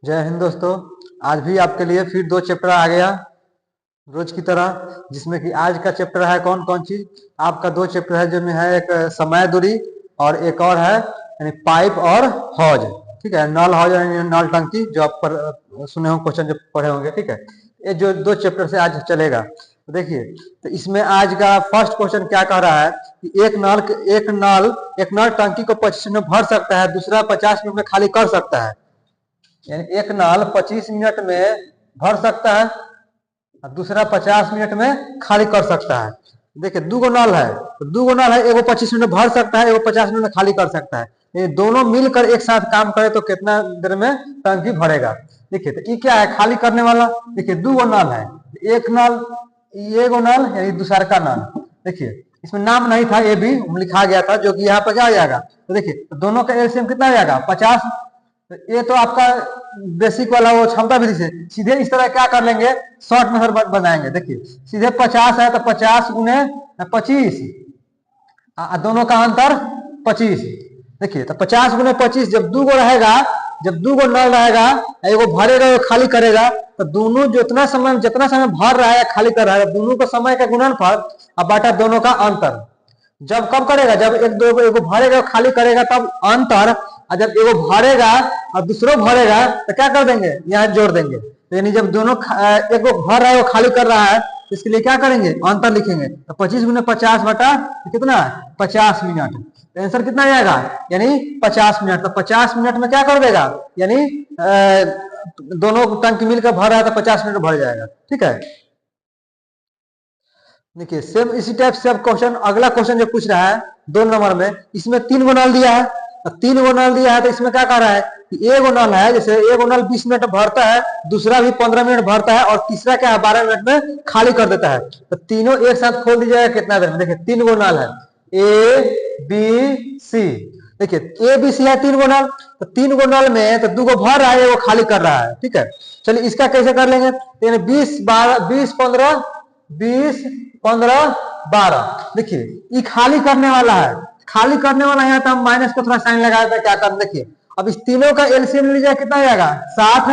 जय हिंद दोस्तों। आज भी आपके लिए फिर दो चैप्टर आ गया रोज की तरह, जिसमें कि आज का चैप्टर है कौन कौन चीज। आपका दो चैप्टर है, जिनमें है एक समय दूरी और एक और है यानी पाइप और हौज। ठीक है, नल हौज यानी नल टंकी, जो आप सुने होंगे, क्वेश्चन जो पढ़े होंगे। ठीक है, ये जो दो चैप्टर से आज चलेगा। तो देखिए, तो इसमें आज का फर्स्ट क्वेश्चन क्या कह रहा है कि एक नल टंकी को 25 मिनट में भर सकता है, दूसरा 50 मिनट में खाली कर सकता है। यानी एक नल 25 मिनट में भर सकता है और दूसरा 50 मिनट में खाली कर सकता है। देखिए, दो नल है, तो दो नल है, एगो 25 मिनट में भर सकता है, एगो 50 मिनट में खाली कर सकता है। ये दोनों मिलकर एक साथ काम करे तो कितना देर में टंकी भरेगा। देखिए, तो ये क्या है, खाली करने वाला। देखिए, दो नल है, एक नल, एगो नल यानी दूसरा का नल। देखिए, इसमें नाम नहीं था, ये भी लिखा गया था, जो कि यहाँ पर क्या आ जाएगा। तो देखिए, दोनों का एलसीएम कितना आ जाएगा, 50। ये तो आपका बेसिक वाला वो क्षमता विधि से सीधे इस तरह क्या कर लेंगे, शॉर्ट मेथड बनाएंगे। देखिए, सीधे 50 है तो 50 गुने 25, दोनों का अंतर 25। देखिए, तो 50 गुने 25, जब दो गो रहेगा, जब दो गो नल रहेगा, एगो भरेगा एगो खाली करेगा, तो दोनों जितना समय भर रहा है खाली कर रहा है, दोनों का समय का गुणनफल अब बाटा दोनों का अंतर। जब कब करेगा, जब एगो भरेगा खाली करेगा तब अंतर, और जब एगो भरेगा और दूसरो भरेगा तो क्या कर देंगे, यहाँ जोड़ देंगे। यानी जब दोनों एगो भर रहा है वो खाली कर रहा है, तो इसके लिए क्या करेंगे, अंतर लिखेंगे। तो 25 गुने 50 बटा कितना, 50 मिनट। तो आंसर कितना आएगा, यानी 50 मिनट। तो 50 मिनट में क्या कर देगा, यानी दोनों टंकी मिलकर भर रहा है तो 50 मिनट भर जाएगा। ठीक है, देखिए सेम इसी टाइप से अब क्वेश्चन, अगला क्वेश्चन जो पूछ रहा है 2 नंबर में, इसमें 3 गो नल दिया है। तो 3 गो नल दिया है, तो इसमें क्या कह रहा है कि एगो नल है, जैसे एगो नल 20 मिनट भरता है, दूसरा भी 15 मिनट भरता है, और तीसरा क्या है 12 मिनट में खाली कर देता है। तो तीनों एक साथ खोल दीजिएगा कितना देर में। देखिए, 3 गो नल है, ए बी सी। देखिए, ए बी सी है 3 गो नल, तो 3 गो नल में तो 2 गो भर रहा है, वो खाली कर रहा है। ठीक है, चलिए इसका कैसे कर लेंगे। 20 15 20 15 12। देखिए, ये खाली करने वाला है, खाली करने वाला है, तो हम माइनस को थोड़ा साइन लगा देते हैं, क्या कर। देखिए, अब इस तीनों का एलसीएम लीजिए, कितना आएगा 60।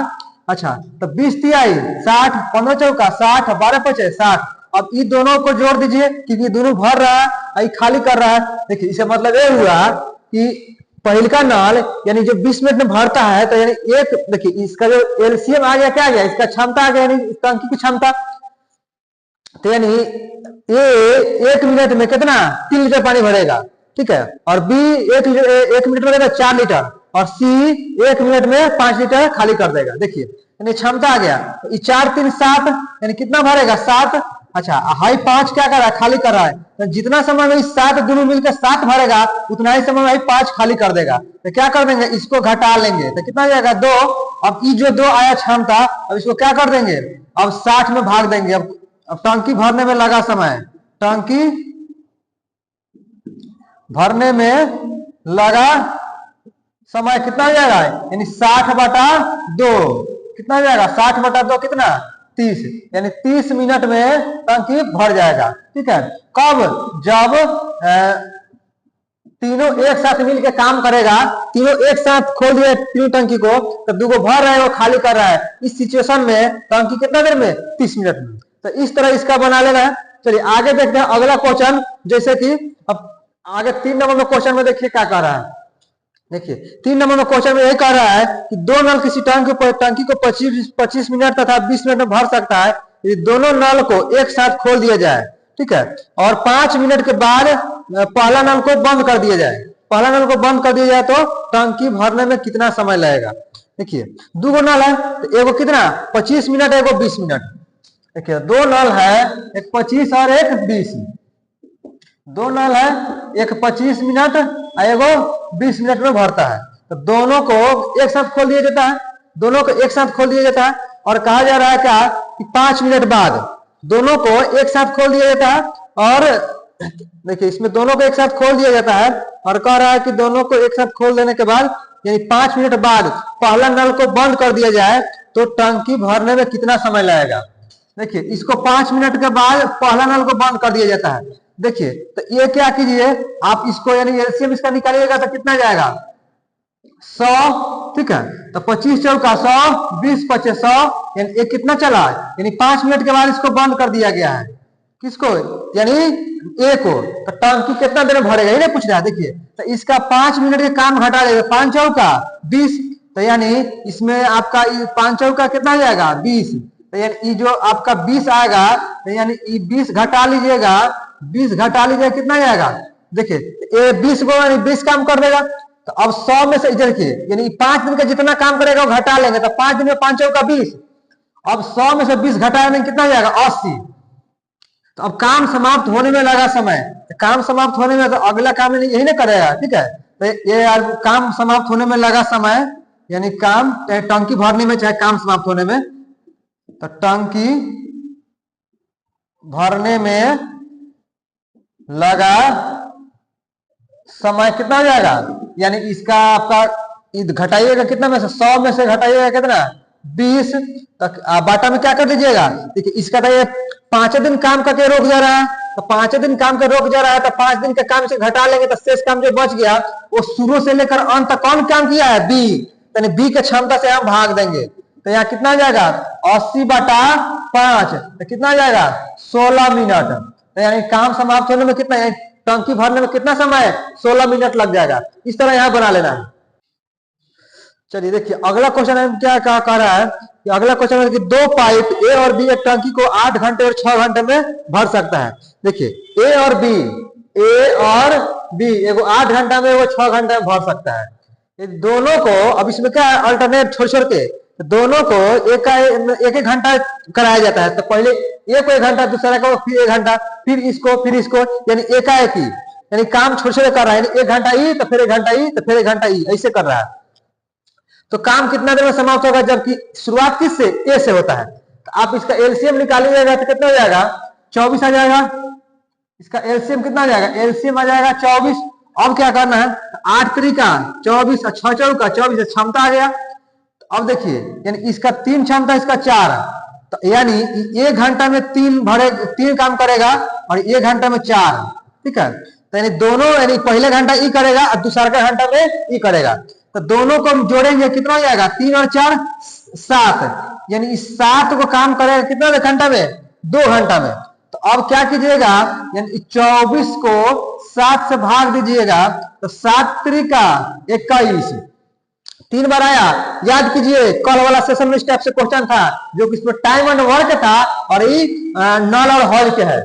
अच्छा, तो 20 तिहाई 60, 15 चौका 60, 12 पचे 60। अब ये दोनों को जोड़ दीजिए, क्योंकि ये दोनों भर रहा है, ये खाली कर रहा है। देखिए, इसका मतलब ये हुआ कि पहले का नल यानी जो 20 मिनट में भरता है, तो यानी एक, देखिए इसका जो एलसीएम आ गया, क्या आ गया, इसका क्षमता आ गया, यानी इस टंकी की क्षमता। तो यानी ए 1 मिनट में कितना 3 लीटर पानी भरेगा। ठीक है, और बी 1 मिनट में 4 लीटर, और सी 1 मिनट में 5 लीटर खाली कर देगा। देखिए, यानी क्षमता आ गया। तो 4 3 7, यानी कितना भरेगा 7। अच्छा, हाई 5 क्या कर रहा है, खाली कर रहा है। तो जितना समय में 7 दोनों मिलकर 7 भरेगा, उतना ही समय में 5 खाली कर देगा। तो क्या कर देंगे, इसको घटा लेंगे, तो कितना जाएगा 2। अब ये जो 2 आया क्षमता, अब इसको क्या कर देंगे, अब 60 में भाग देंगे। अब टंकी भरने में लगा समय, टंकी भरने में लगा समय कितना हो जाएगा, यानी 60 बटा 2। कितना हो जाएगा, 60 बटा 2 कितना 30, यानी 30 मिनट में टंकी भर जाएगा। ठीक है, कब, जब तीनों एक साथ मिलकर काम करेगा, तीनों एक साथ खोल दिया तीनों टंकी को, तो 2 गो भर रहा है, वो खाली कर रहा है। इस सिचुएशन में टंकी कितना देर में, 30 मिनट में। तो इस तरह इसका बना लेना है। चलिए आगे देखते हैं अगला क्वेश्चन, जैसे कि अब आगे 3 नंबर में क्वेश्चन में देखिए क्या कह रहा है। देखिए, 3 नंबर में क्वेश्चन में यही कह रहा है कि 2 नल किसी टंकी को 25 मिनट तथा 20 मिनट में भर सकता है, ये दोनों नल को एक साथ खोल दिया जाए। ठीक है, और 5 मिनट के बाद पहला नल को बंद कर दिया जाए। पहला नल को बंद कर दिया जाए तो टंकी भरने में कितना समय लगेगा। देखिए, 2 गो नल है, तो एगो कितना 25 मिनट, एगो 20 मिनट। देखिए, 2 नल है, एक 25 और एक 20। 2 नल है, एक 25 मिनट और एगो 20 मिनट में भरता है। तो दोनों को एक साथ खोल दिया जाता है, दोनों को एक साथ खोल दिया जाता है, और कहा जा रहा है क्या कि 5 मिनट बाद दोनों को एक साथ खोल दिया जाता है। और देखिए, इसमें दोनों को एक साथ खोल दिया जाता है, और कह रहा है कि दोनों को एक साथ खोल देने के बाद यानी 5 मिनट बाद पहला नल को बंद कर दिया जाए तो टंकी भरने में कितना समय लगेगा। देखिए, इसको 5 मिनट के बाद पहला नल को बंद कर दिया जाता है। देखिए, तो ये क्या कीजिए, आप इसको यानी एलसीएम इसका निकालिएगा तो कितना जाएगा, 100, ठीक है। तो 25 चौका 100, 20 पचे 100, यानी ये कितना चला, यानी 5 मिनट के बाद इसको बंद कर दिया गया है। किसको, यानी ए को। तो टंकी कितना देर में भरेगा, ये नहीं पूछ रहा है। देखिए तो इसका 5 मिनट के काम घटा देगा, 5 चौका 20, तो यानी इसमें आपका 5 चौका कितना आ जाएगा 20, तो यानी जो आपका 20 आएगा, तो यानी 20 घटा लीजिएगा, 20 घटा लीजिएगा कितना आएगा। देखिए ये 20 को यानी 20 काम कर देगा। तो अब 100 में से देखिए यानी 5 दिन का जितना काम करेगा वो घटा लेंगे, तो 5 दिन में 5 चौका 20, अब 100 में से 20 घटाने कितना जाएगा 80। तो अब काम समाप्त होने में लगा समय, तो काम समाप्त होने में तो अगला काम यही ना करेगा, ठीक है। तो ये काम समाप्त होने में लगा समय, यानी काम टंकी भरने में चाहे काम समाप्त होने में, तो टंकी भरने में लगा समय कितना हो जाएगा, यानी इसका आपका घटाइएगा कितना में से, 100 में से घटाइएगा कितना 20 तक, बाटा में क्या कर दीजिएगा। देखिए इसका तो ये 5 दिन काम करके रोक जा रहा है, तो 5 दिन काम के रोक जा रहा है, तो 5 दिन के काम से घटा लेंगे, तो शेष काम जो बच गया वो शुरू से लेकर अंत तक कौन काम किया है, बी, यानी बी के क्षमता से हम भाग देंगे। तो यहाँ कितना जाएगा 80/5, तो कितना जाएगा 16 मिनट। तो यानी काम समाप्त होने में कितना, टंकी भरने में कितना समय, 16 मिनट लग जाएगा। इस तरह यहाँ बना लेना है। चलिए देखिए अगला क्वेश्चन है, क्या कह रहा है कि अगला क्वेश्चन है कि 2 पाइप ए और बी एक टंकी को 8 घंटे और 6 घंटे में भर सकता है। देखिए ए और बी एगो 8 घंटा में, वो 6 घंटे में भर सकता है। ये दोनों को अब इसमें क्या है, अल्टरनेट छोड़ के दोनों को एक घंटा कराया जाता है। तो पहले एक को 1 घंटा, दूसरा को फिर 1 घंटा, फिर इसको, यानी एकाएक ही, यानी काम छोड़ कर रहा है, 1 घंटा ई तो फिर 1 घंटा ई तो फिर 1 घंटा ई, ऐसे कर रहा है। तो काम कितना देर में समाप्त होगा, जबकि शुरुआत किससे, ए से होता है। तो आप इसका एलसीएम निकालिएगा तो कितना हो जाएगा 24 आ जाएगा। इसका एलसीएम कितना आ जाएगा, एलसीएम आ जाएगा 24। अब क्या करना है, 8 त्रिका 24, 6 चौका 24, क्षमता आ गया। अब देखिए यानी इसका 3 क्षमता, इसका 4, तो यानी 1 घंटा में 3 काम करेगा और 1 घंटा में 4, ठीक है। तो यानी दोनों, यानी पहले घंटा ई करेगा और दूसरा का घंटा में ई करेगा, तो दोनों को हम जोड़ेंगे कितना हो जाएगा 3 और 4 7, यानी इस 7 को काम करेगा कितना घंटा में, 2 घंटा में। तो अब क्या कीजिएगा, यानी 24 को 7 से भाग दीजिएगा, तो 7 त्रिका 21, 3 बार आया। याद कीजिए कल वाला सेशन में इस टाइप से क्वेश्चन था, जो कि इसमें टाइम एंड वर्क था और ये नल और हॉल के है,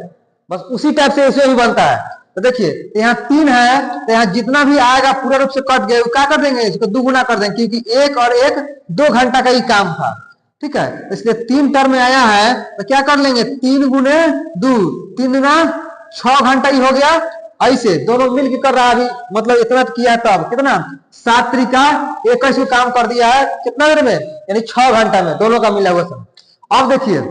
बस उसी टाइप से इसे ही बनता है। तो देखिए यहाँ 3 है, तो यहाँ जितना भी आएगा पूरा रूप से कट गए, क्या कर देंगे, इसको 2 गुना कर देंगे, क्योंकि 1 और 1 2 घंटा का ही काम था, ठीक है। इसलिए 3 टर्म में आया है, तो क्या कर लेंगे 3 गुने 2, 3 गुना 6 घंटा ही हो गया। ऐसे दोनों मिलकर कर रहा है अभी, मतलब इतना किया, तब कितना 7 त्रिका 21 काम कर दिया है कितना देर में, यानी 6 घंटा में, दोनों का मिला हुआ सब। अब देखिए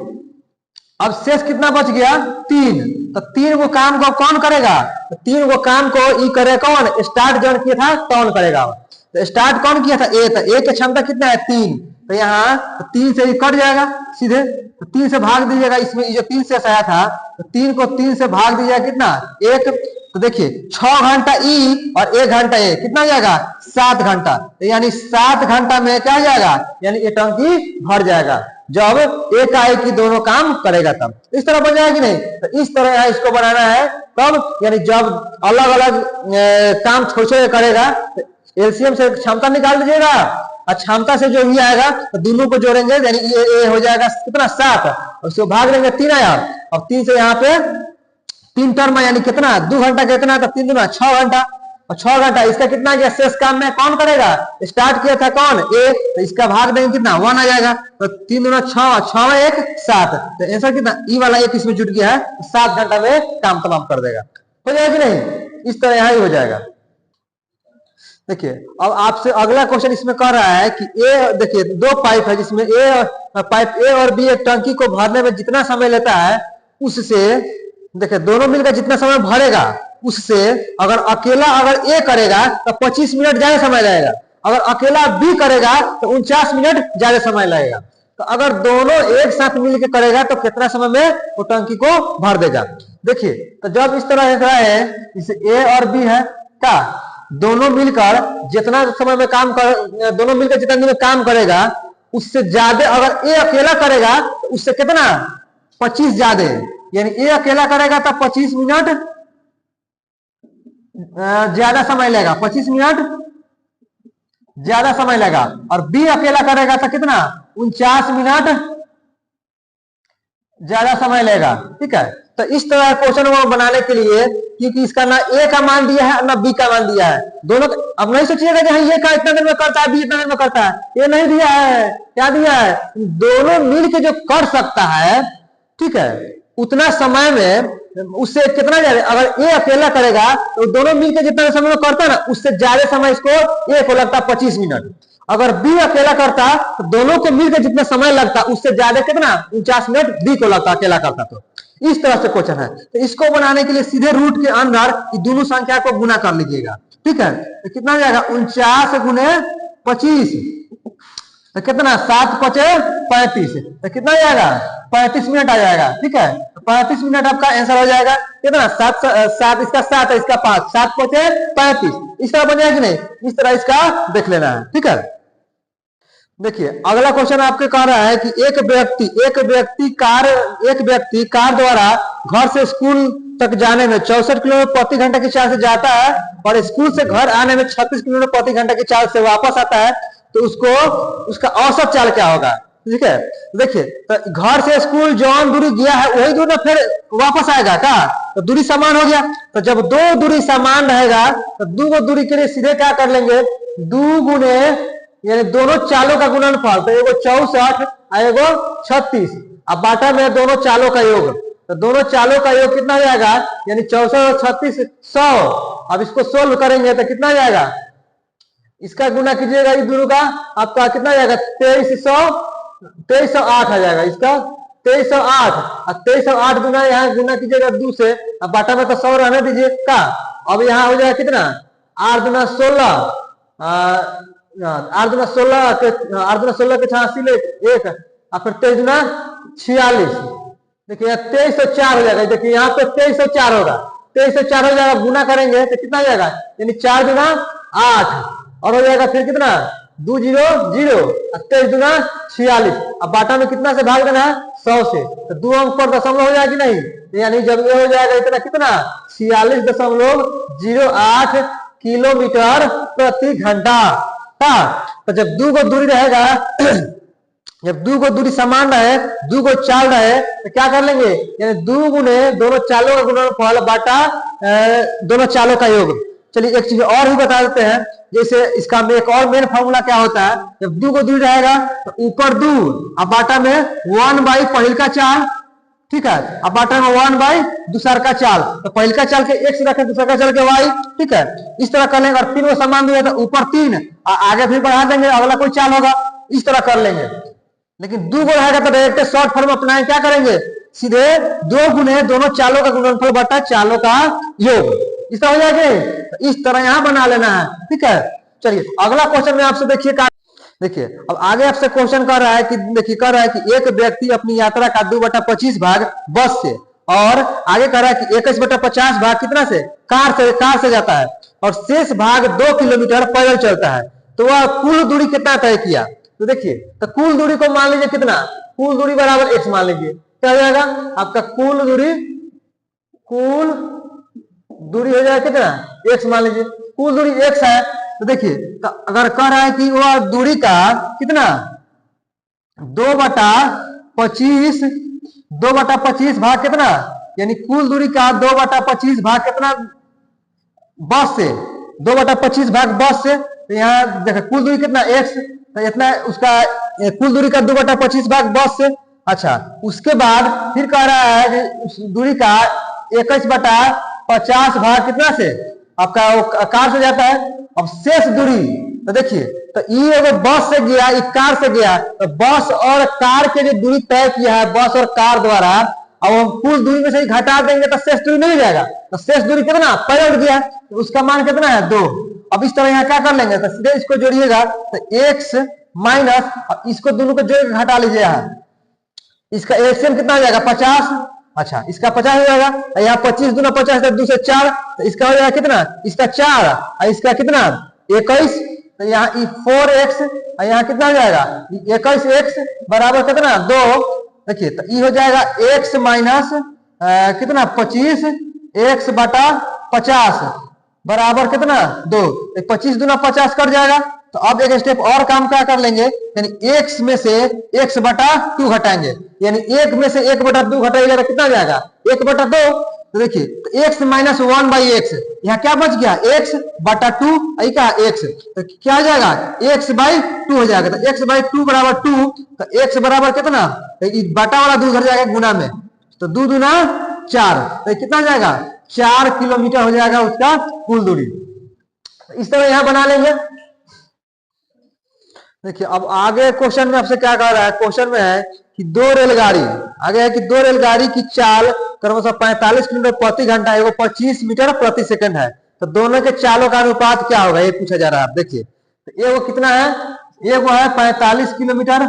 अब शेष कितना बच गया 3, तो 3 को काम को कौन करेगा, तो 3 को काम को ई करे कौन, स्टार्ट जॉन किया था कौन करेगा। तो स्टार्ट कौन किया था, ए, तो ए की क्षमता कितना है 3, तो यहाँ तो 3 से कट जाएगा सीधे, तो 3 से भाग दीजिएगा, इसमें जो 3 से आया था, तो 3 को 3 से भाग दीजिएगा कितना 1, तो देखिए 6 घंटा ई और 1 घंटा ए, कितना हो जाएगा 7 घंटा, तो यानी 7 घंटा में क्या हो जाएगा, यानी ये टंकी भर जाएगा जब एक आए की दोनों काम करेगा तब। इस तरह बन जाएगा कि नहीं, तो इस तरह है इसको बनाना है तब, यानी जब अलग अलग काम छोटे करेगा, तो एलसीएम से क्षमता निकाल दीजिएगा और क्षमता से जो भी आएगा तो दोनों को जोड़ेंगे, यानी ये हो जाएगा कितना 7, और उसको भाग देंगे 3 आया, और 3 से यहाँ पे 3 टर्म यानी कितना 2 घंटा कितना, तो 3 दूना 6 घंटा, और 6 घंटा इसका कितना गया, शेष काम में कौन करेगा, स्टार्ट किया था कौन ए, तो इसका भाग देंगे कितना 1 आ जाएगा, तो 3 दूना 6, 6 में 1 7, तो आंसर कितना ई वाला 1 इसमें जुट गया है, 7 घंटा में काम तमाम कर देगा। हो जाएगा कि नहीं, इस तरह यहाँ ही हो जाएगा। देखिए अब आपसे अगला क्वेश्चन इसमें कह रहा है कि ए, देखिए 2 पाइप है जिसमें पाइप ए और बी एक टंकी को भरने में जितना समय लेता है, उससे देखिए दोनों मिलकर जितना समय भरेगा, उससे अगर अकेला ए करेगा तो 25 मिनट ज्यादा समय लगेगा, अगर अकेला बी करेगा तो 49 मिनट ज्यादा समय लगेगा। तो अगर दोनों एक साथ मिलकर करेगा तो कितना समय में वो टंकी को भर देगा। देखिए तो जब इस तरह है, इसे ए और बी है क्या, दोनों मिलकर जितना समय में काम कर, दोनों मिलकर जितना दिन में काम करेगा उससे ज्यादा अगर ए अकेला करेगा तो उससे कितना 25 ज्यादा, यानी ए अकेला करेगा तो 25 मिनट ज्यादा समय लेगा, 25 मिनट ज्यादा समय लेगा। और बी अकेला करेगा तो कितना 49 मिनट ज्यादा समय लेगा। ठीक है, तो इस तरह क्वेश्चन वो बनाने के लिए, क्योंकि इसका ना ए का मान दिया है ना बी का मान दिया है, दोनों। अब नहीं सोचिएगा कि हाँ ये का इतना देर में करता है, बी इतना देर में करता है, ये नहीं दिया है। क्या दिया है? दोनों मिलके जो कर सकता है, ठीक है, उतना समय में उससे कितना ज्यादा। अगर ए अकेला करेगा तो दोनों मिलकर जितना समय में करता है ना उससे ज्यादा समय इसको ए को लगता 25 मिनट। अगर बी अकेला करता तो दोनों को मिलकर जितना समय लगता उससे ज्यादा कितना 49 मिनट बी को लगता अकेला करता। तो इस तरह से क्वेश्चन है। तो इसको बनाने के लिए सीधे रूट के अंदर दोनों संख्या को गुना कर लीजिएगा। ठीक है, तो कितना जाएगा 49 गुने 25, तो कितना 7 पचे 35, तो कितना जाएगा 35 मिनट आ जाएगा। ठीक है, तो 35 मिनट आपका आंसर हो जाएगा। कितना 7 इसका 7 है, इसका 5, 7 पचे 35। इस तरह बन जाएगा कि नहीं? इस तरह इसका देख लेना है। ठीक है, देखिए अगला क्वेश्चन आपके कह रहा है कि एक व्यक्ति कार द्वारा घर से स्कूल तक जाने में 64 किलोमीटर प्रति घंटे की चाल से जाता है और स्कूल से घर आने में 36 किलोमीटर प्रति घंटे की चाल से वापस आता है, तो उसका औसत चाल क्या होगा? ठीक है, देखिए तो घर से स्कूल जौन दूरी गया है वही दूरी फिर वापस आएगा क्या? तो दूरी समान हो गया। तो जब दो दूरी समान रहेगा तो दो दूरी के लिए सीधे क्या कर लेंगे, 2 गुने, यानी दोनों चालों का गुणनफल, तो एगो 64 और एगो 36, अब बाटा में दोनों चालों का योग, तो दोनों चालों का योग कितना जाएगा, यानी 64 और 36 100। अब इसको सोल्व करेंगे तो कितना जाएगा, इसका गुना कीजिएगा इस दोनों का, आपका कितना जाएगा 2308 आ जाएगा। इसका 2308 और 2308 गुना यहाँ गुना कीजिएगा 2 से, अब बाटा में तो 100 रहने दीजिए का। अब यहाँ हो जाएगा कितना 8 दुना 16, 8 दुना 16 के 86 ले 1 और फिर 23 दुना 46। देखिए 2304 हो जाएगा। देखिए यहाँ पे 2304 होगा, 2304 हो जाएगा। गुना करेंगे तो कितना जाएगा, यानी 4 दुना 8 और हो जाएगा फिर कितना 2 0 0 और 23 दुना 46। अब बाटा में कितना से भाग देना है 100 से, तो 2 अंक पर दशमलव हो जाएगा कि नहीं, यानी जब ये हो जाएगा इतना कितना 46.08 किलोमीटर प्रति घंटा। तो जब 2 को दूरी रहेगा जब 2 को दूरी समान रहे, 2 को चाल रहे, तो क्या कर लेंगे, यानी 2 गुने दोनों चालों का गुणनफल बाटा दोनों चालों का योग। चलिए एक चीज और भी बता देते हैं, जैसे इसका एक और मेन फॉर्मूला क्या होता है, जब 2 को दूरी रहेगा तो ऊपर 2 अब बाटा में 1 पहिल का चाल। ठीक है, अब बाटा में 1 दूसर का चाल, तो पहिल का चाल के x रखें, दूसरा का चाल के y। ठीक है, इस तरह कर लेंगे। और 3 को समान दिया तो ऊपर 3 आगे फिर बढ़ा देंगे, अगला कोई चाल होगा, इस तरह कर लेंगे। लेकिन 2 को रहेगा तो डायरेक्ट शॉर्ट फॉर्म अपनाएं, क्या करेंगे, सीधे 2 गुने दोनों चालों का गुणनफल बटा चालों का योग, इस तरह हो जाएगा। इस तरह यहां बना लेना है। ठीक है, चलिए अगला क्वेश्चन में आपसे देखिए अब आगे आपसे क्वेश्चन कर रहा है कि देखिए कर रहा है कि एक व्यक्ति अपनी यात्रा का 2/25 भाग बस से और आगे कह रहा है कि 21/50 भाग कितना से कार से जाता है और शेष भाग 2 किलोमीटर पैदल चलता है, तो वह कुल दूरी कितना तय किया। तो देखिए तो कुल दूरी को मान लीजिए कितना, कुल दूरी बराबर x मान लीजिए, क्या हो जाएगा आपका कुल दूरी हो जाएगा कितना x मान लीजिए, कुल दूरी x है। तो देखिए तो अगर कह रहा है कि वह दूरी का कितना 2/25 भाग कितना, यानी कुल दूरी का 2/25 भाग कितना बस से, 2/25 भाग बस से। तो यहाँ देखो कुल दूरी कितना x, तो इतना उसका कुल दूरी का 2/25 भाग बस से। अच्छा उसके बाद फिर कह रहा है कि उस दूरी का 21/50 भाग कितना से आपका कार से जाता है। अब शेष दूरी तो देखिए तो ये अगर बस से गया, ये कार से गया, तो बस और कार के जो दूरी तय किया है बस और कार द्वारा, अब हम कुल दूरी में से घटा देंगे तो शेष दूरी नहीं जाएगा। तो शेष दूरी कितना पैदल गया, तो उसका मान कितना है 2। अब इस तरह यहाँ क्या कर लेंगे, तो सीधे इसको जोड़िएगा तो x माइनस इसको दोनों को जोड़ घटा लीजिए, इसका एलसीएम कितना हो जाएगा 50, अच्छा, इसका 50 हो जाएगा, यहाँ 25 दूना 50 2 से 4, तो इसका हो जाएगा कितना, इसका 4 और इसका कितना 21, तो यहाँ 4x और यहाँ कितना हो जाएगा 21x बराबर कितना 2। देखिए तो ये हो जाएगा x माइनस कितना 25 x बटा 50 बराबर कितना 2। 25 दूना 50 कट जाएगा। तो अब एक स्टेप और काम क्या कर लेंगे, यानी x में से x बटा 2 घटाएंगे, यानी 1 में से 1 बटा 2 घटाएगा तो कितना जाएगा 1 बटा 2। तो देखिए तो x माइनस 1 बाई एक्स, यहाँ क्या बच गया x बटा 2 का x, तो क्या हो जाएगा x बाई 2 हो जाएगा। तो x बाई 2 बराबर 2, तो x बराबर कितना, तो बटा वाला 2 घर जाएगा गुना में, तो 2 दूना 4, तो कितना जाएगा 4 किलोमीटर हो जाएगा उसका कुल दूरी। इस तरह यहां बना लेंगे। देखिए अब आगे क्वेश्चन में आपसे क्या कह रहा है, क्वेश्चन में है कि दो रेलगाड़ी आगे है कि दो रेलगाड़ी की चाल क्रमशः 45 किलोमीटर प्रति घंटा एवं 25 मीटर प्रति सेकंड है, तो दोनों के चालों का अनुपात क्या होगा ये पूछा जा रहा है। आप देखिए तो एगो कितना है, एगो है 45 किलोमीटर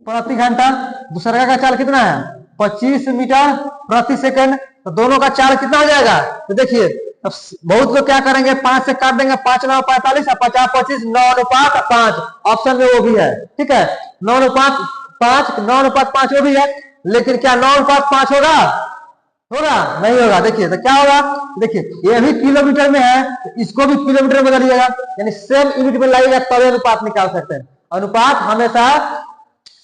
प्रति घंटा, दूसरा का चाल कितना है 25 मीटर प्रति सेकंड, तो दोनों का चाल कितना हो जाएगा। तो देखिए बहुत लोग क्या करेंगे 5 से काट देंगे, 5 9 45 और 50 25 9 अनुपात 5 ऑप्शन में वो भी है, ठीक है 9 अनुपात 5 9 अनुपात 5 वो भी है, लेकिन क्या 9 अनुपात 5 होगा नहीं होगा। देखिए तो क्या होगा, देखिए ये भी किलोमीटर में है तो इसको भी किलोमीटर में बदलिएगा, यानी सेम यूनिट में लाइएगा तभी अनुपात निकाल सकते हैं। अनुपात हमेशा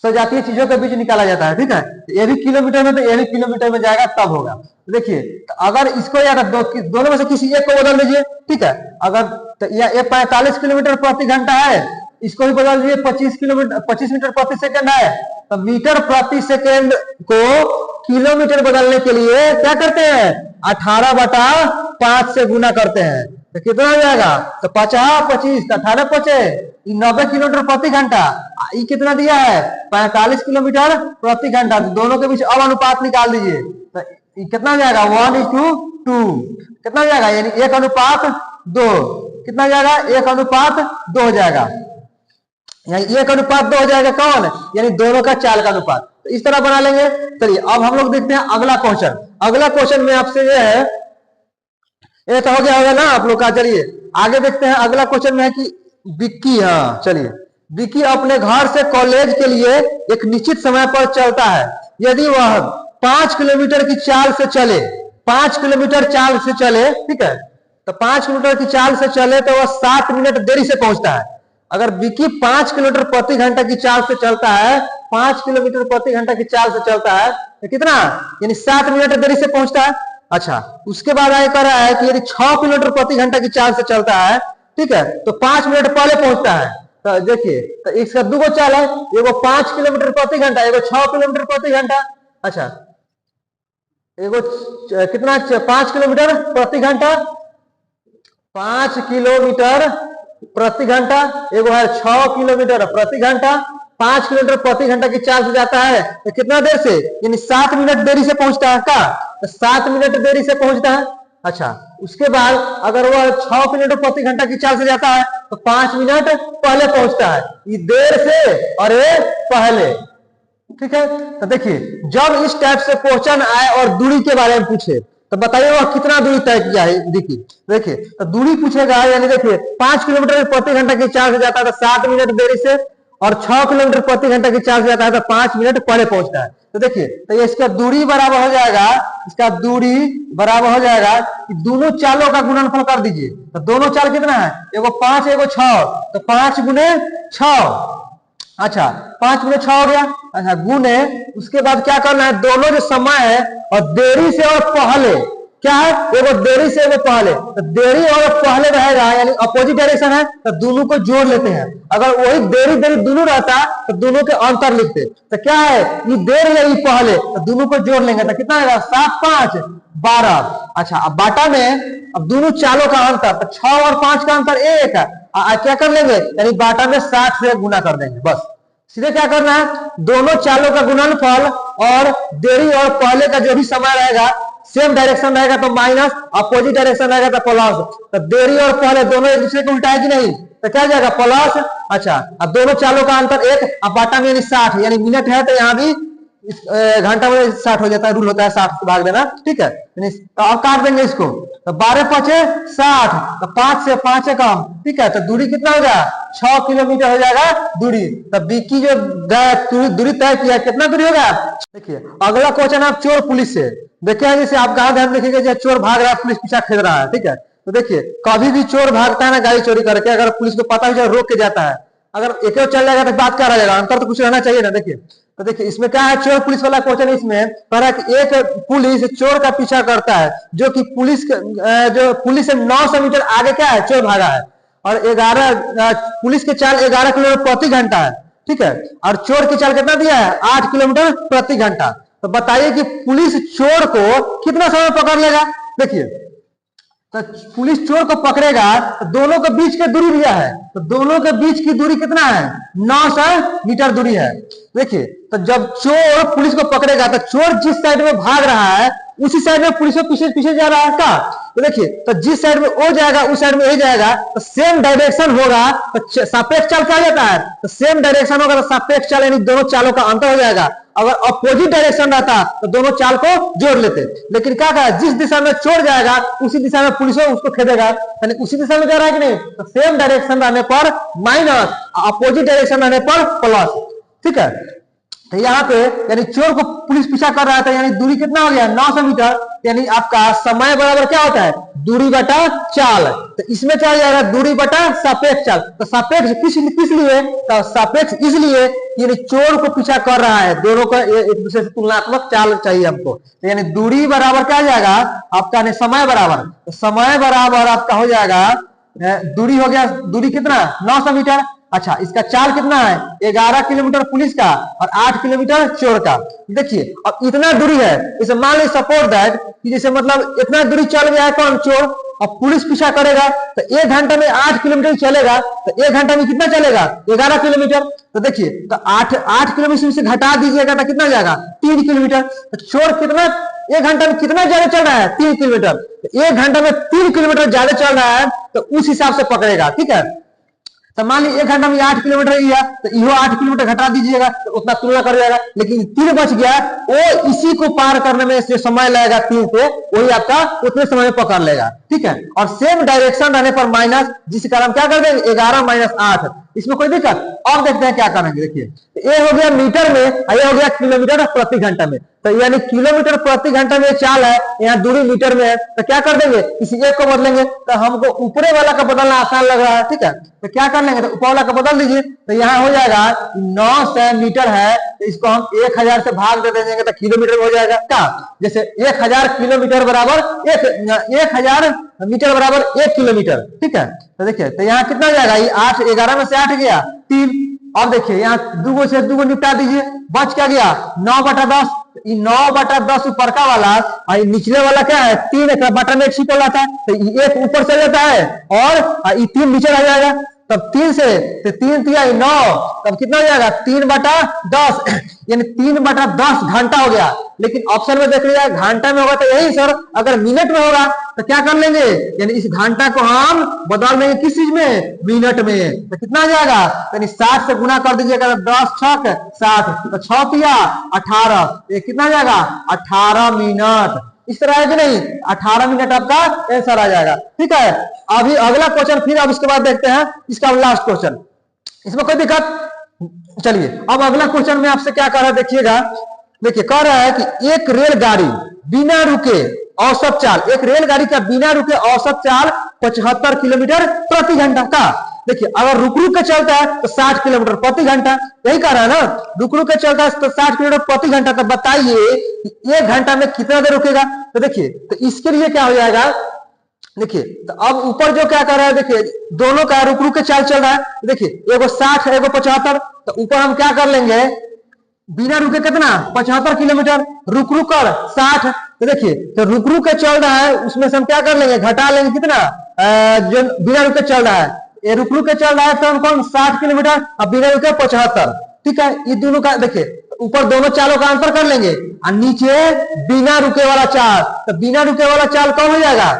सजातीय चीजों के बीच निकाला जाता है, ठीक है ये भी किलोमीटर में तो ये भी किलोमीटर में जाएगा तब होगा। तो देखिए तो अगर इसको या दोनों में से किसी एक को बदल दीजिए, ठीक है अगर तो ये 45 किलोमीटर प्रति घंटा है, इसको भी बदल दीजिए 25 मीटर प्रति सेकंड है, तो मीटर प्रति सेकंड को किलोमीटर बदलने के लिए क्या करते हैं 18 बटा 5 से गुना करते हैं, तो कितना हो जाएगा तो 50 25 18 पचे 90 किलोमीटर प्रति घंटा, ये कितना दिया है 45 किलोमीटर प्रति घंटा, तो दोनों के बीच अब अनुपात निकाल दीजिए, तो ये कितना हो जाएगा 1:2 कितना हो जाएगा, यानी 1:2 कितना हो जाएगा 1:2 हो जाएगा, यानी 1:2 हो जाएगा कौन, यानी दोनों का चाल का अनुपात। तो इस तरह बना लेंगे। चलिए अब हम लोग देखते हैं अगला क्वेश्चन। अगला क्वेश्चन में आपसे ये है, ये तो हो गया होगा ना आप लोग का। चलिए आगे देखते हैं अगला क्वेश्चन में है कि विक्की, हाँ चलिए विक्की अपने घर से कॉलेज के लिए एक निश्चित समय पर चलता है, यदि वह 5 किलोमीटर की चाल से चले 5 किलोमीटर चाल से चले, ठीक है तो 5 किलोमीटर की चाल से चले तो वह 7 मिनट देरी से पहुंचता है। अगर विक्की 5 किलोमीटर प्रति घंटा की चाल से चलता है, 5 किलोमीटर प्रति घंटा की चाल से चलता है तो कितना यानी 7 मिनट देरी से पहुंचता है। अच्छा उसके बाद आगे कर रहा है कि यदि 6 किलोमीटर प्रति घंटा की चाल से चलता है, ठीक है तो 5 मिनट पहले पहुंचता है। तो देखिए तो इसका दो चाल है, एगो 5 किलोमीटर प्रति घंटा एगो 6 किलोमीटर प्रति घंटा। अच्छा एगो कितना 5 किलोमीटर प्रति घंटा 5 किलोमीटर प्रति घंटा, एगो है 6 किलोमीटर प्रति घंटा। 5 किलोमीटर प्रति घंटा की चाल से जाता है तो कितना देर से, यानी 7 मिनट देरी से पहुंचता है का, तो 7 मिनट देरी से पहुंचता है। अच्छा उसके बाद अगर वह 6 किलोमीटर प्रति घंटा की चाल से जाता है तो 5 मिनट पहले पहुंचता है, ये देर से और ये पहले, ठीक है। तो देखिए जब इस टाइप से क्वेश्चन आए और दूरी के बारे में पूछे तो बताइए वह कितना दूरी तय किया है। देखिए तो दूरी पूछेगा, यानी देखिए 5 किलोमीटर प्रति घंटा की चाल से जाता है तो 7 मिनट देरी से, और 6 किलोमीटर प्रति घंटा की चाल से जाता है तो 5 मिनट पहले पहुंचता है। तो देखिए तो ये इसका दूरी बराबर हो जाएगा, इसका दूरी बराबर हो जाएगा कि दोनों चालों का गुणनफल कर दीजिए। तो दोनों चाल कितना है, एगो 5 एगो 6, तो 5 गुने 6। अच्छा 5 गुने 6 हो गया। अच्छा गुने उसके बाद क्या करना है, दोनों जो समय है और देरी से और पहले क्या है, एगो देरी से एगो पहले, तो देरी और पहले रहेगा यानी अपोजिट डायरेक्शन है तो दोनों को जोड़ लेते हैं। अगर वही देरी देरी दोनों रहता तो दोनों के अंतर लिखते, तो क्या है ये देर है ये पहले, तो दोनों को जोड़ लेंगे तो कितना आएगा 7 5 12। अच्छा अब बाटा में अब दोनों चालों का अंतर, तो 6 और 5 का अंतर 1 है, क्या कर लेंगे यानी बाटा में 60 से गुना कर देंगे। बस सीधे क्या करना है, दोनों चालों का गुणनफल और देरी और पहले का जो भी समय रहेगा सेम डायरेक्शन रहेगा तो माइनस, अपोजिट डायरेक्शन रहेगा तो प्लस। तो देरी और पहले दोनों एक दूसरे को उल्टा है कि नहीं, तो क्या जाएगा प्लस। अच्छा अब दोनों चालों का अंतर 1, अब बाटा में यानी 60 यानी मिनट है तो यहाँ भी घंटा में 60 हो जाता है, रूल होता है 60 से भाग देना, ठीक है। अब काट देंगे इसको, तो 12 पचे 60, तो 5 से 5 है कम, ठीक है। तो दूरी कितना हो जाएगा, 6 किलोमीटर हो जाएगा दूरी। तो विक्की जो दूरी तय किया कितना दूरी होगा। देखिए अगला क्वेश्चन आप चोर पुलिस से देखिए हैं, जैसे आप कहा ध्यान देखिएगा, चोर भाग रहा है, पुलिस पीछा खेल रहा है, ठीक है। तो देखिए कभी भी चोर भागता है ना गाड़ी चोरी करके, अगर पुलिस को पता है रोक के जाता है, अगर एक चल जाएगा तो बात क्या रहेगा, अंतर तो कुछ रहना चाहिए ना। देखिए तो देखिए इसमें क्या है, चोर पुलिस वाला क्वेश्चन है। इसमें कह कि एक पुलिस चोर का पीछा करता है, जो कि पुलिस से 900 मीटर आगे क्या है, चोर भागा है, और 11 पुलिस के चाल 11 किलोमीटर प्रति घंटा है, ठीक है। और चोर की चाल कितना दिया है, 8 किलोमीटर प्रति घंटा। तो बताइए कि पुलिस चोर को कितना समय पकड़ लेगा। देखिए तो पुलिस चोर को पकड़ेगा तो दोनों के बीच की दूरी दिया है, तो दोनों के बीच की दूरी कितना है, 900 मीटर दूरी है। देखिए तो जब चोर पुलिस को पकड़ेगा तो चोर जिस साइड में भाग रहा है उसी साइड में पुलिस को पीछे पीछे जा रहा है का। तो देखिए तो जिस साइड में वो जाएगा उस साइड में ये जाएगा, तो सेम डायरेक्शन होगा, तो सापेक्ष चाल क्या जाता है, तो सेम डायरेक्शन होगा, तो सापेक्ष चाल यानी दोनों चालों का अंतर हो जाएगा। अगर अपोजिट डायरेक्शन रहता तो दोनों चाल को जोड़ लेते, लेकिन क्या कहा, जिस दिशा में चोर जाएगा उसी दिशा में पुलिस उसको खेदेगा, यानी उसी दिशा में जा रहा है कि नहीं। तो सेम डायरेक्शन रहने पर माइनस, अपोजिट डायरेक्शन रहने पर प्लस, ठीक है। तो यहाँ पे यानी चोर को पुलिस पीछा कर रहा था, यानी दूरी कितना हो गया, 900 मीटर, यानी आपका समय बराबर क्या होता है, दूरी बटा चाल। तो इसमें क्या हो जाएगा, दूरी बटा सापेक्ष चाल। तो सापेक्ष किस लिए, तो सापेक्ष इसलिए यानी चोर को पीछा कर रहा है, दोनों का एक दूसरे से तुलनात्मक चाल चाहिए हमको। तो यानी दूरी बराबर क्या हो जाएगा आपका, समय बराबर, तो समय बराबर आपका हो जाएगा, दूरी हो गया, दूरी कितना 900 मीटर। अच्छा इसका चाल कितना है, 11 किलोमीटर पुलिस का और 8 किलोमीटर चोर का। देखिए अब इतना दूरी है, इसे मान ली सपोज दैट कि जैसे मतलब इतना दूरी चल गया है कौन, चोर, और पुलिस पीछा करेगा तो 1 घंटा में 8 किलोमीटर चलेगा, तो 1 घंटा में कितना चलेगा, 11 किलोमीटर। तो देखिए तो 8 किलोमीटर से घटा दीजिएगा तो कितना जाएगा, 3 किलोमीटर। तो चोर कितना 1 घंटा में कितना ज्यादा चल रहा है, 3 किलोमीटर। तो 1 घंटा में 3 किलोमीटर ज्यादा चल रहा है, तो उस हिसाब से पकड़ेगा, ठीक है। तो मान लीजिए 1 घंटा में 8 किलोमीटर गया, तो इहो 8 किलोमीटर घटा दीजिएगा तो उतना तुलना कर जाएगा, लेकिन 3 बच गया, वो इसी को पार करने में से समय लगेगा 3 से, वही आपका उतने समय में पकड़ लेगा, ठीक है। और सेम डायरेक्शन रहने पर माइनस, जिस कारण क्या कर देंगे 11 - 8, इसमें कोई दिक्कत। अब देखते हैं क्या करेंगे। देखिए ये हो गया मीटर में, ये हो गया किलोमीटर प्रति घंटा में। तो यानी किलोमीटर प्रति घंटा में चाल है, यहाँ दूरी मीटर में है, तो क्या कर देंगे, इसी एक को बदलेंगे। तो हमको ऊपरे वाला का बदलना आसान लग रहा है, ठीक है। तो क्या कर लेंगे, तो ऊपर वाला का बदल दीजिए। तो यहाँ हो जाएगा 900 मीटर है, तो इसको हम 1000 से भाग दे देंगे तो किलोमीटर में हो जाएगा क्या, जैसे 1000 किलोमीटर बराबर 1000 मीटर बराबर 1 किलोमीटर, ठीक है। तो देखिए तो यहाँ कितना हो जाएगा, ये 8, 11 में से 8 गया 3। अब देखिए यहाँ 2 से 2 निपटा दीजिए, बच क्या गया 9/10। 9/10 ऊपर का वाला और निचले वाला क्या है 3, बटन में छिपा रहता है, तो एक ऊपर चल जाता है और ये 3 नीचे रह जाएगा। तब 3 से 3 3 9, तब कितना हो जाएगा 3/10, यानी 3/10 घंटा हो गया। लेकिन ऑप्शन में देख लीजिए घंटा में होगा तो यही सर, अगर मिनट में होगा तो क्या कर लेंगे, यानी इस घंटा को हम बदल देंगे किस चीज में, मिनट में। तो कितना आ जाएगा, यानी 60 से गुना कर दीजिएगा, 10 छक 60, तो 6 तिया 18, ये कितना आ जाएगा 18 मिनट। इस तरह है कि नहीं, 18 मिनट आपका आंसर आ जाएगा, ठीक है। अभी अगला क्वेश्चन, फिर अब इसके बाद देखते हैं इसका लास्ट क्वेश्चन, इसमें कोई दिक्कत। चलिए अब अगला क्वेश्चन में आपसे क्या कर रहा है देखिएगा। देखिए कह रहा है कि एक रेलगाड़ी बिना रुके औसत चाल, एक रेलगाड़ी का बिना रुके औसत चाल 75 किलोमीटर प्रति घंटा का। देखिए अगर रुक रुक के चलता है तो 60 किलोमीटर प्रति घंटा, यही कह रहा है ना, रुक रुक के चलता है तो 60 किलोमीटर प्रति घंटा। तो बताइए 1 घंटा में कितना देर रुकेगा। तो देखिए तो इसके लिए क्या हो जाएगा, देखिए तो अब ऊपर जो क्या कर रहा है, देखिए दोनों का रुक रुक के चाल चल रहा है। देखिए एगो 60 है एगो 75, तो ऊपर हम क्या कर लेंगे, बिना रुके कितना 75 किलोमीटर, रुक रुक कर 60। तो देखिए तो रुक रुक के चल रहा है, उसमें से हम क्या कर लेंगे, घटा लेंगे कितना, जो बिना रुके चल रहा है, ये रुक रुक के चल रहा है तो हम कौन 60 किलोमीटर, अब बिना रुके 75, ठीक है। ये दोनों का देखिए ऊपर दोनों चालों का अंतर कर लेंगे और नीचे बिना रुके वाला चाल, तो बिना रुके वाला चाल कौन हो जाएगा,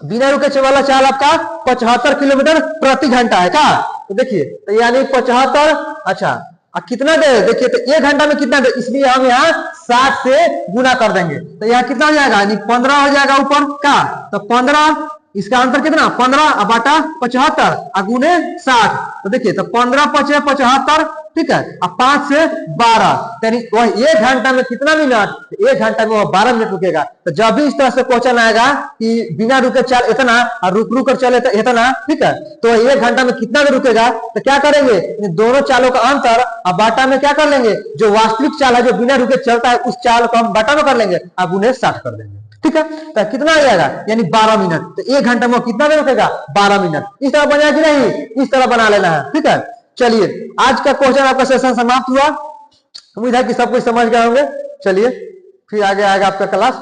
बिना रुके वाला चाल आपका 75 किलोमीटर प्रति घंटा है क्या। तो देखिए तो यानी 75, अच्छा और कितना दे देखिए, तो 1 घंटा में कितना दे, इसलिए हम यहाँ 60 से गुना कर देंगे, तो यहाँ कितना हो जाएगा, यानी 15 हो जाएगा ऊपर का, तो 15, इसका अंतर कितना 15 बाटा 75 गुने 60, तो देखिए तो 15 पचे 75, ठीक है, अब 5 से 12, यानी वह 1 घंटा में कितना मिनट, 1 घंटा में वह 12 मिनट रुकेगा। तो जब भी इस तरह से क्वेश्चन आएगा कि बिना रुके चल इतना और रुक कर चले इतना, ठीक है, तो 1 घंटा में कितना देर रुकेगा, तो क्या करेंगे, दोनों चालों का अंतर और बाटा में क्या कर लेंगे, जो वास्तविक चाल है जो बिना रुके चलता है उस चाल को हम बाटा में कर लेंगे, अब उन्हें 60 कर देंगे, ठीक है, तो कितना आ जाएगा, यानी 12 मिनट, तो 1 घंटे में कितना देर रुकेगा, 12 मिनट। इस तरह बना कि नहीं, इस तरह बना लेना है, ठीक है। चलिए आज का क्वेश्चन आपका सेशन समाप्त हुआ, उम्मीद है कि सब कुछ समझ गए होंगे। चलिए फिर आगे आएगा आपका क्लास।